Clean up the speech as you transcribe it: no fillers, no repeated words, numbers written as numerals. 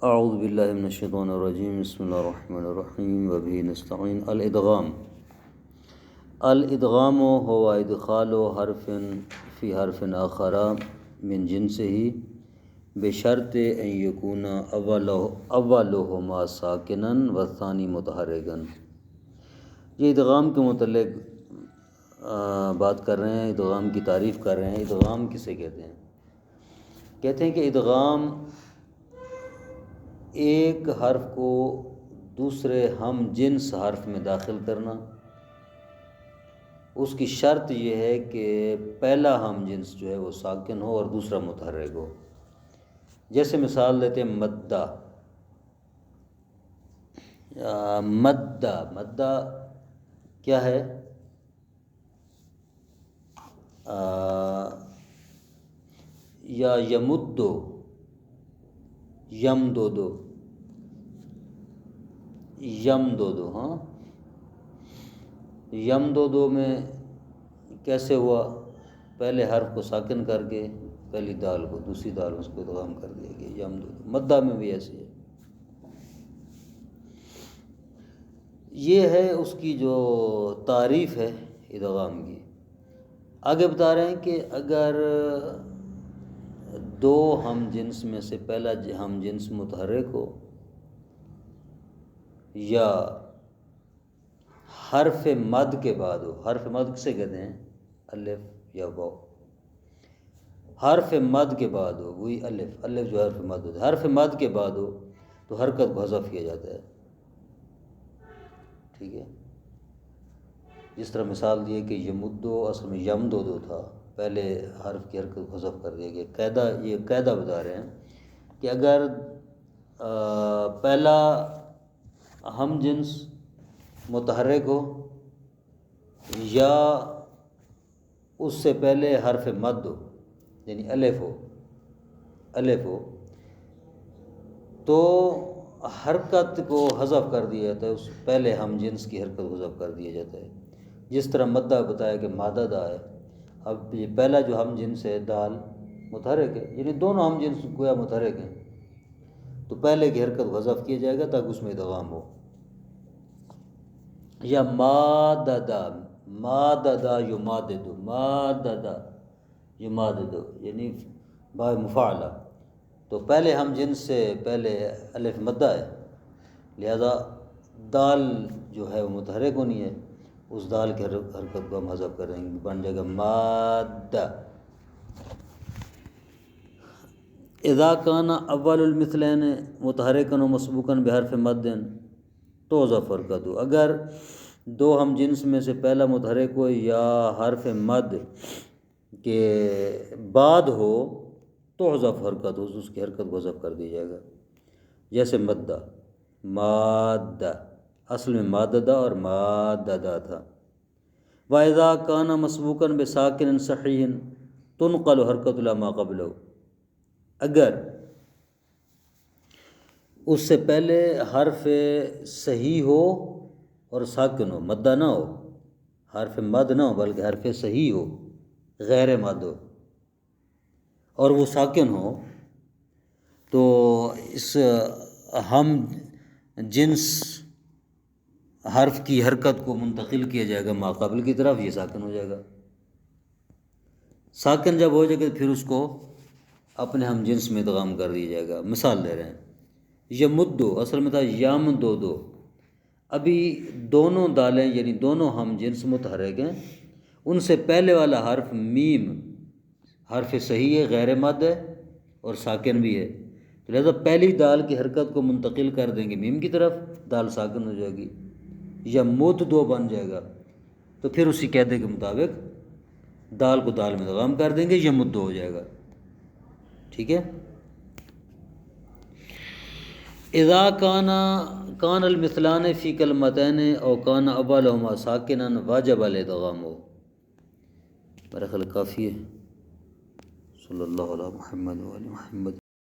اعوذ باللہ من الشیطان الرجیم بسم اللہ الرحمن الرحیم وبہ نستعین الادغام هو ادخال حرف فی حرف آخر من جنسہ بشرط ان یکون اولہما ساکنا والثانی متحرکا۔ یہ ادغام کے متعلق بات کر رہے ہیں، ادغام کی تعریف کر رہے ہیں۔ ادغام کسے کہتے ہیں؟ کہتے ہیں کہ ادغام ایک حرف کو دوسرے ہم جنس حرف میں داخل کرنا۔ اس کی شرط یہ ہے کہ پہلا ہم جنس جو ہے وہ ساکن ہو اور دوسرا متحرک ہو۔ جیسے مثال دیتے ہیں مدہ۔ مدہ کیا ہے؟ یا یمدو، یم دو دو، ہاں یم دو دو میں کیسے ہوا؟ پہلے حرف کو ساکن کر کے پہلی دال کو دوسری دال اس کو ادغام کر دیا گیا، یم دو دو۔ مدہ میں بھی ایسے ہے۔ یہ ہے اس کی جو تعریف ہے ادغام کی۔ آگے بتا رہے ہیں کہ اگر دو ہم جنس میں سے پہلا ہم جنس متحرک ہو یا حرف مد کے بعد ہو۔ حرف مد کسے کہتے ہیں؟ الف یا واو۔ حرف مد کے بعد ہو، وہی الف جو حرف مد ہوتا ہے، حرف مد کے بعد ہو تو حرکت کو حذف کیا جاتا ہے۔ ٹھیک ہے، جس طرح مثال دی کہ یمدو اصل میں یم دو دو تھا، پہلے حرف کی حرکت کو حذف کر دیا گیا۔ یہ قاعدہ بتا رہے ہیں کہ اگر پہلا ہم جنس متحرک ہو یا اس سے پہلے حرف مد ہو، یعنی الف ہو تو حرکت کو حذف کر دیا جاتا ہے، اس پہلے ہم جنس کی حرکت کو حذف کر دیا جاتا ہے۔ جس طرح مدہ بتایا کہ مادہ دا ہے، اب یہ پہلا جو ہم جنس ہے دال متحرک ہے، یعنی دونوں ہم جنس گویا متحرک ہیں، تو پہلے کی حرکت کو حذف کیا جائے گا تاکہ اس میں ادغام ہو۔ یا ماددا یماددو یعنی با مفاعلہ، تو پہلے ہم جنس سے پہلے الف مدہ ہے، لہذا دال جو ہے وہ متحرک ہونی ہے، اس دال کی حرکت کو ہم حذف کر دیں گے، بن جائے گا مادہ۔ اذا کان اول المثلین متحرکا و مسبوقا بحرف مد توضع فرقۃ، اگر دو ہم جنس میں سے پہلا متحرک ہو یا حرف مد کے بعد ہو تو حذف حرکت ہو، اس کی حرکت کو حذف کر دیا جائے گا۔ جیسے مدہ، مادہ اصل میں ماددہ اور ماددہ تھا۔ وَإِذَا كَانَ مَسْبُوقًا بِسَاكِنٍ صَحِيحٍ تُنْقَلُ حرکۃ إِلَىٰ مَا قَبْلَهُ، اگر اس سے پہلے حرف صحیح ہو اور ساکن ہو، مدہ نہ ہو، حرف مد نہ ہو بلکہ حرف صحیح ہو، غیر مد ہو اور وہ ساکن ہو، تو اس ہم جنس حرف کی حرکت کو منتقل کیا جائے گا ما قبل کی طرف، یہ ساکن ہو جائے گا۔ ساکن جب ہو جائے گا پھر اس کو اپنے ہم جنس میں ادغام کر دیا جائے گا۔ مثال دے رہے ہیں، یمدو اصل میں تھا یم دو دو، ابھی دونوں دالیں یعنی دونوں ہم جنس متحرک ہیں، ان سے پہلے والا حرف میم حرف صحیح ہے، غیر مد ہے اور ساکن بھی ہے، تو لہذا پہلی دال کی حرکت کو منتقل کر دیں گے میم کی طرف، دال ساکن ہو جائے گی، یا مد دو بن جائے گا، تو پھر اسی قاعدے کے مطابق دال کو دال میں ادغام کر دیں گے، یا مد دو ہو جائے گا۔ ٹھیک ہے، اذا کان المثلان فی کلمتین او کان اولہما ساکنا واجب الادغام ہو۔ میرا خیال کافی ہے۔ صلی اللہ علی محمد و علی محمد۔